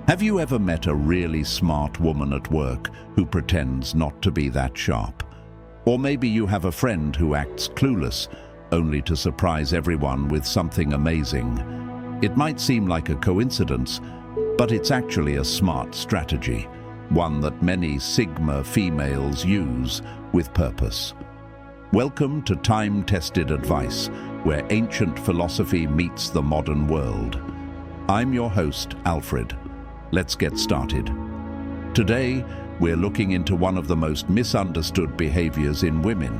Have you ever met a really smart woman at work who pretends not to be that sharp? Or maybe you have a friend who acts clueless, only to surprise everyone with something amazing. It might seem like a coincidence, but it's actually a smart strategy, one that many Sigma females use with purpose. Welcome to time-tested advice, where ancient philosophy meets the modern world. I'm your host, Alfred. Let's get started. Today, we're looking into one of the most misunderstood behaviors in women.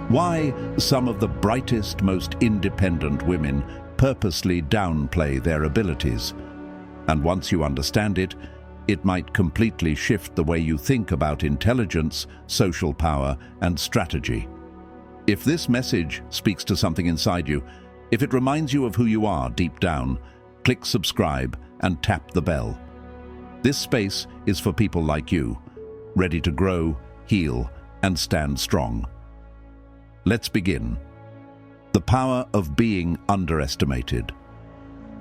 Why some of the brightest, most independent women purposely downplay their abilities. And once you understand it, it might completely shift the way you think about intelligence, social power, and strategy. If this message speaks to something inside you, if it reminds you of who you are deep down, click subscribe and tap the bell. This space is for people like you, ready to grow, heal, and stand strong. Let's begin. The power of being underestimated.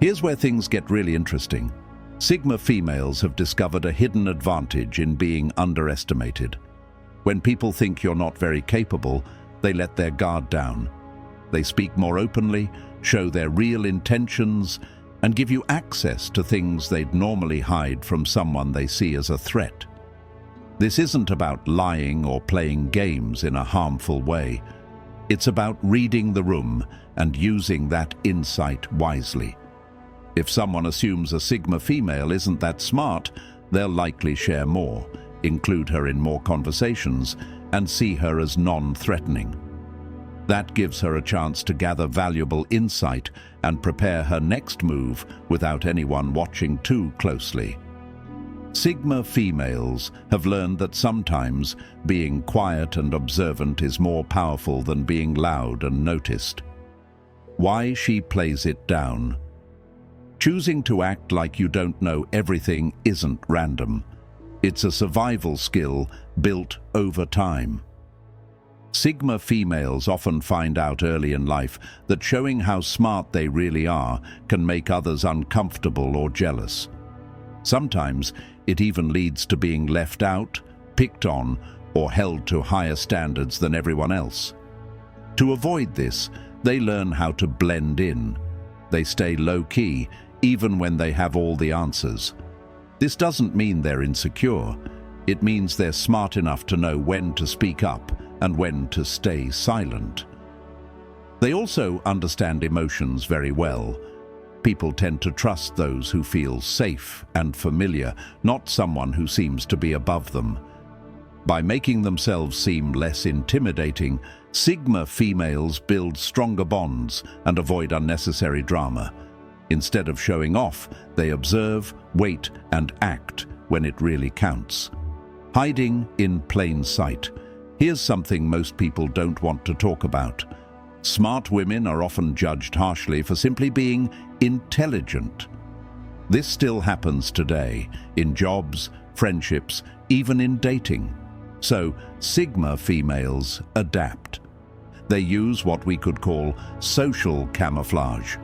Here's where things get really interesting. Sigma females have discovered a hidden advantage in being underestimated. When people think you're not very capable, they let their guard down. They speak more openly, show their real intentions, and give you access to things they'd normally hide from someone they see as a threat. This isn't about lying or playing games in a harmful way. It's about reading the room and using that insight wisely. If someone assumes a Sigma female isn't that smart, they'll likely share more, include her in more conversations, and see her as non-threatening. That gives her a chance to gather valuable insight and prepare her next move without anyone watching too closely. Sigma females have learned that sometimes being quiet and observant is more powerful than being loud and noticed. Why she plays it down. Choosing to act like you don't know everything isn't random. It's a survival skill built over time. Sigma females often find out early in life that showing how smart they really are can make others uncomfortable or jealous. Sometimes it even leads to being left out, picked on, or held to higher standards than everyone else. To avoid this, they learn how to blend in. They stay low-key, even when they have all the answers. This doesn't mean they're insecure. It means they're smart enough to know when to speak up and when to stay silent. They also understand emotions very well. People tend to trust those who feel safe and familiar, not someone who seems to be above them. By making themselves seem less intimidating, Sigma females build stronger bonds and avoid unnecessary drama. Instead of showing off, they observe, wait, and act when it really counts. Hiding in plain sight. Here's something most people don't want to talk about. Smart women are often judged harshly for simply being intelligent. This still happens today, in jobs, friendships, even in dating. So, Sigma females adapt. They use what we could call social camouflage.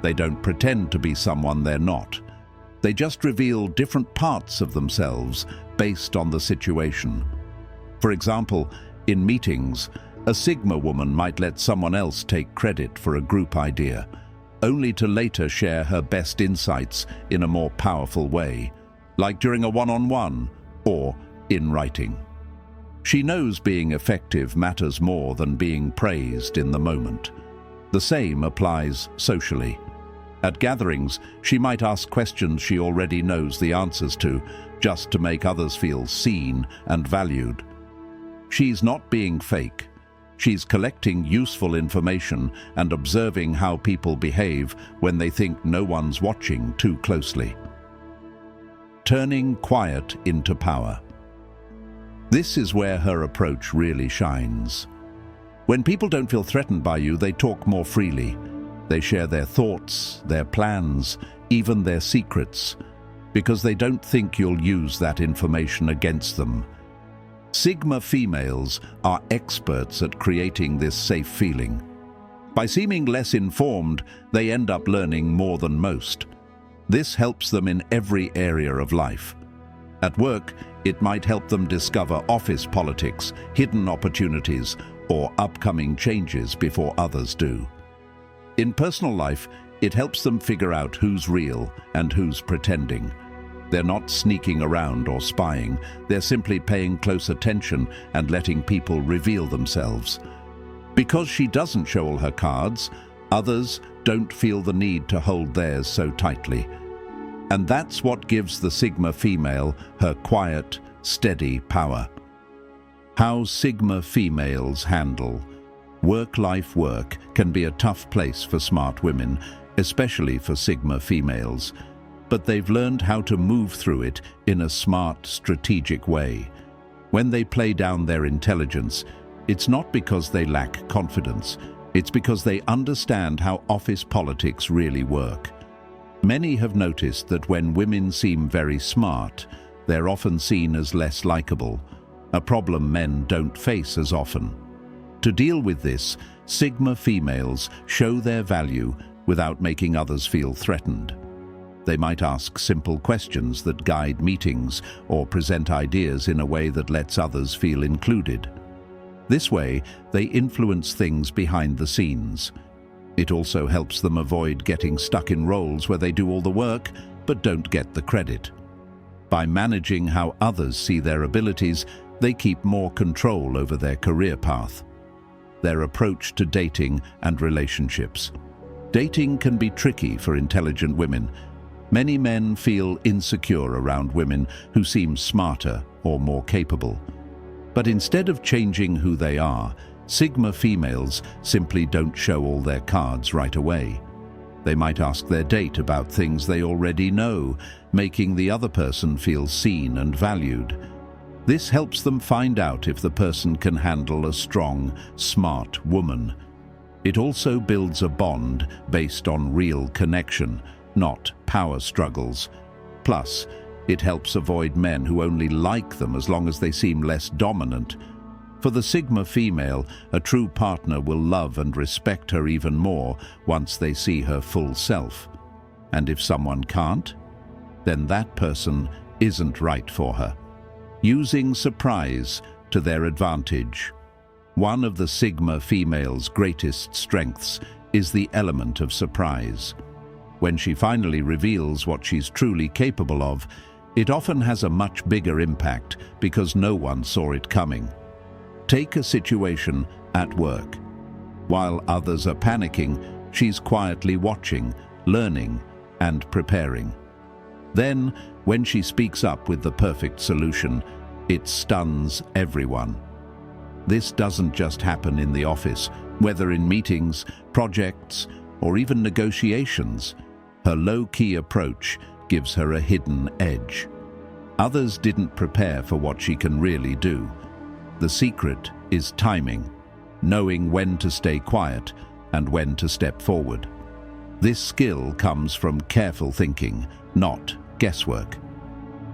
They don't pretend to be someone they're not. They just reveal different parts of themselves based on the situation. For example, in meetings, a Sigma woman might let someone else take credit for a group idea, only to later share her best insights in a more powerful way, like during a one-on-one or in writing. She knows being effective matters more than being praised in the moment. The same applies socially. At gatherings, she might ask questions she already knows the answers to, just to make others feel seen and valued. She's not being fake. She's collecting useful information and observing how people behave when they think no one's watching too closely. Turning quiet into power. This is where her approach really shines. When people don't feel threatened by you, they talk more freely. They share their thoughts, their plans, even their secrets, because they don't think you'll use that information against them. Sigma females are experts at creating this safe feeling. By seeming less informed, they end up learning more than most. This helps them in every area of life. At work, it might help them discover office politics, hidden opportunities, or upcoming changes before others do. In personal life, it helps them figure out who's real and who's pretending. They're not sneaking around or spying, they're simply paying close attention and letting people reveal themselves. Because she doesn't show all her cards, others don't feel the need to hold theirs so tightly. And that's what gives the Sigma female her quiet, steady power. How Sigma females handle work can be a tough place for smart women, especially for Sigma females. But they've learned how to move through it in a smart, strategic way. When they play down their intelligence, it's not because they lack confidence, it's because they understand how office politics really work. Many have noticed that when women seem very smart, they're often seen as less likable, a problem men don't face as often. To deal with this, Sigma females show their value without making others feel threatened. They might ask simple questions that guide meetings or present ideas in a way that lets others feel included. This way, they influence things behind the scenes. It also helps them avoid getting stuck in roles where they do all the work but don't get the credit. By managing how others see their abilities, they keep more control over their career path. Their approach to dating and relationships. Dating can be tricky for intelligent women. Many men feel insecure around women who seem smarter or more capable. But instead of changing who they are, Sigma females simply don't show all their cards right away. They might ask their date about things they already know, making the other person feel seen and valued. This helps them find out if the person can handle a strong, smart woman. It also builds a bond based on real connection, not power struggles. Plus, it helps avoid men who only like them as long as they seem less dominant. For the Sigma female, a true partner will love and respect her even more once they see her full self. And if someone can't, then that person isn't right for her. Using surprise to their advantage. One of the Sigma female's greatest strengths is the element of surprise. When she finally reveals what she's truly capable of, it often has a much bigger impact because no one saw it coming. Take a situation at work. While others are panicking, she's quietly watching, learning, and preparing. Then, when she speaks up with the perfect solution, it stuns everyone. This doesn't just happen in the office, whether in meetings, projects, or even negotiations. Her low-key approach gives her a hidden edge. Others didn't prepare for what she can really do. The secret is timing, knowing when to stay quiet and when to step forward. This skill comes from careful thinking, not guesswork.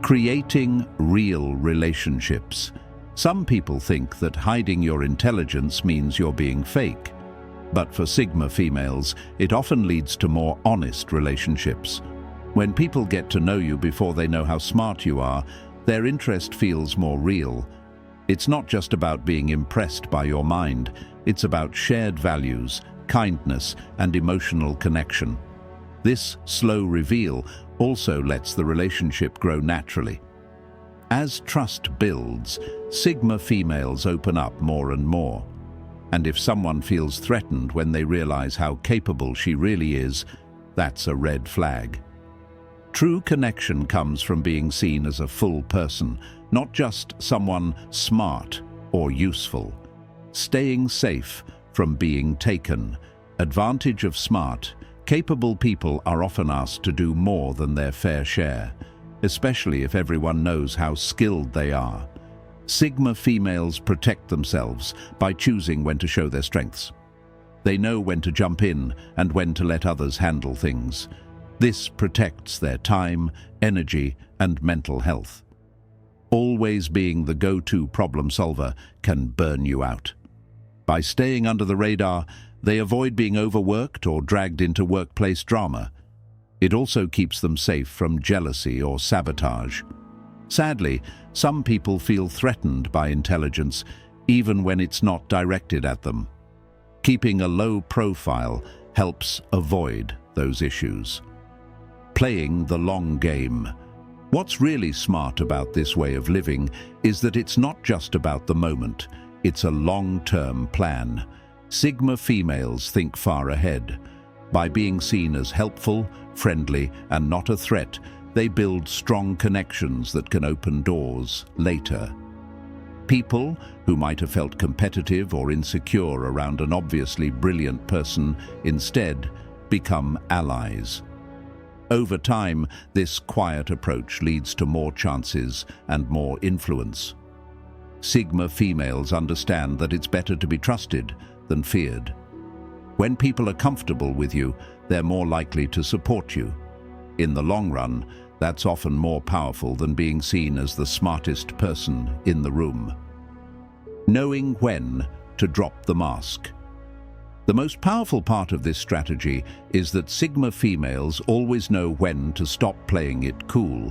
Creating real relationships. Some people think that hiding your intelligence means you're being fake. But for Sigma females, it often leads to more honest relationships. When people get to know you before they know how smart you are, their interest feels more real. It's not just about being impressed by your mind, it's about shared values, kindness, and emotional connection. This slow reveal also lets the relationship grow naturally. As trust builds, Sigma females open up more and more. And if someone feels threatened when they realize how capable she really is, that's a red flag. True connection comes from being seen as a full person, not just someone smart or useful. Staying safe from being taken. Advantage of smart, capable people are often asked to do more than their fair share, especially if everyone knows how skilled they are. Sigma females protect themselves by choosing when to show their strengths. They know when to jump in and when to let others handle things. This protects their time, energy, and mental health. Always being the go-to problem solver can burn you out. By staying under the radar, they avoid being overworked or dragged into workplace drama. It also keeps them safe from jealousy or sabotage. Sadly, some people feel threatened by intelligence, even when it's not directed at them. Keeping a low profile helps avoid those issues. Playing the long game. What's really smart about this way of living is that it's not just about the moment, it's a long-term plan. Sigma females think far ahead. By being seen as helpful, friendly, and not a threat, they build strong connections that can open doors later. People who might have felt competitive or insecure around an obviously brilliant person instead become allies. Over time, this quiet approach leads to more chances and more influence. Sigma females understand that it's better to be trusted than feared. When people are comfortable with you, they're more likely to support you. In the long run, that's often more powerful than being seen as the smartest person in the room. Knowing when to drop the mask. The most powerful part of this strategy is that Sigma females always know when to stop playing it cool.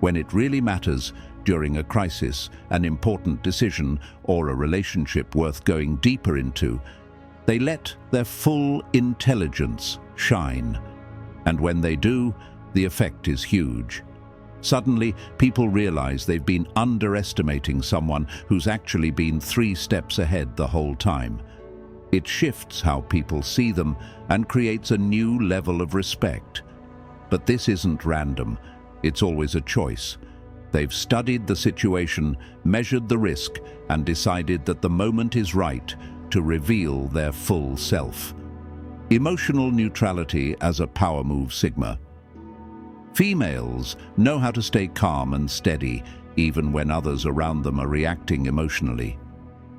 When it really matters, during a crisis, an important decision, or a relationship worth going deeper into, they let their full intelligence shine. And when they do, the effect is huge. Suddenly, people realize they've been underestimating someone who's actually been 3 steps ahead the whole time. It shifts how people see them and creates a new level of respect. But this isn't random. It's always a choice. They've studied the situation, measured the risk, and decided that the moment is right to reveal their full self. Emotional neutrality as a power move. Sigma females know how to stay calm and steady even when others around them are reacting emotionally.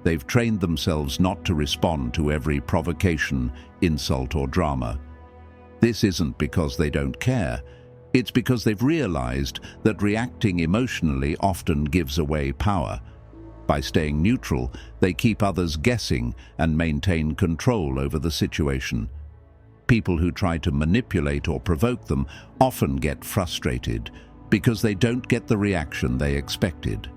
They've trained themselves not to respond to every provocation, insult, or drama. This isn't because they don't care. It's because they've realized that reacting emotionally often gives away power. By staying neutral, they keep others guessing and maintain control over the situation. People who try to manipulate or provoke them often get frustrated because they don't get the reaction they expected.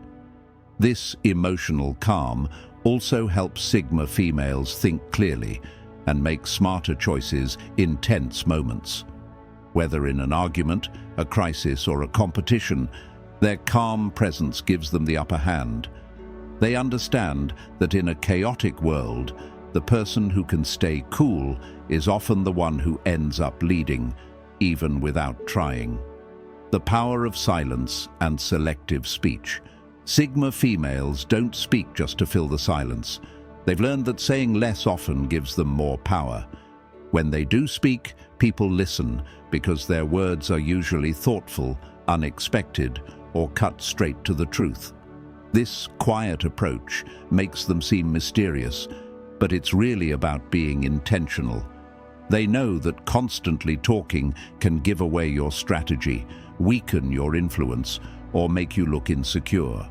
This emotional calm also helps Sigma females think clearly and make smarter choices in tense moments. Whether in an argument, a crisis, or a competition, their calm presence gives them the upper hand. They understand that in a chaotic world, the person who can stay cool is often the one who ends up leading, even without trying. The power of silence and selective speech. Sigma females don't speak just to fill the silence. They've learned that saying less often gives them more power. When they do speak, people listen because their words are usually thoughtful, unexpected, or cut straight to the truth. This quiet approach makes them seem mysterious, but it's really about being intentional. They know that constantly talking can give away your strategy, weaken your influence, or make you look insecure.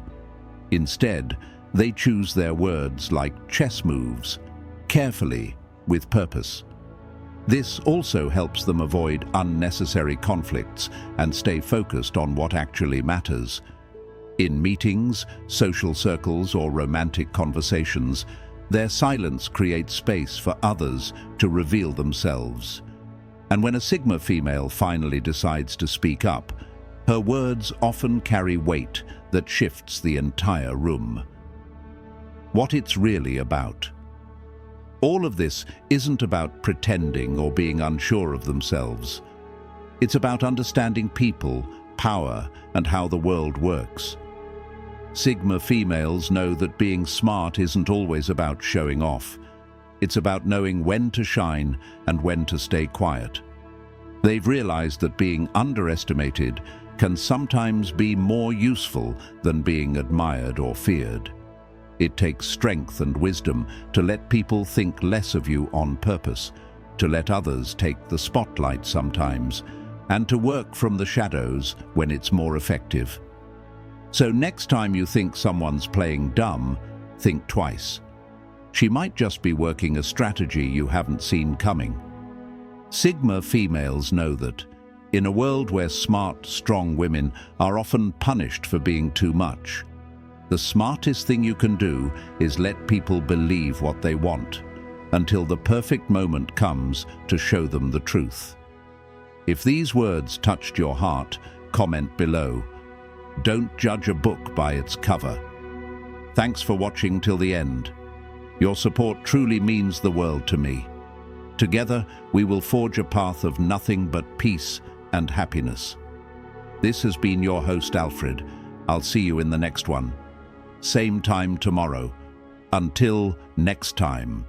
Instead, they choose their words like chess moves, carefully, with purpose. This also helps them avoid unnecessary conflicts and stay focused on what actually matters. In meetings, social circles, or romantic conversations, their silence creates space for others to reveal themselves. And when a Sigma female finally decides to speak up, her words often carry weight that shifts the entire room. What it's really about. All of this isn't about pretending or being unsure of themselves. It's about understanding people, power, and how the world works. Sigma females know that being smart isn't always about showing off. It's about knowing when to shine and when to stay quiet. They've realized that being underestimated can sometimes be more useful than being admired or feared. It takes strength and wisdom to let people think less of you on purpose, to let others take the spotlight sometimes, and to work from the shadows when it's more effective. So next time you think someone's playing dumb, think twice. She might just be working a strategy you haven't seen coming. Sigma females know that In a world where smart, strong women are often punished for being too much, the smartest thing you can do is let people believe what they want, until the perfect moment comes to show them the truth. If these words touched your heart, comment below. Don't judge a book by its cover. Thanks for watching till the end. Your support truly means the world to me. Together, we will forge a path of nothing but peace and happiness. This has been your host, Alfred. I'll see you in the next one. Same time tomorrow. Until next time.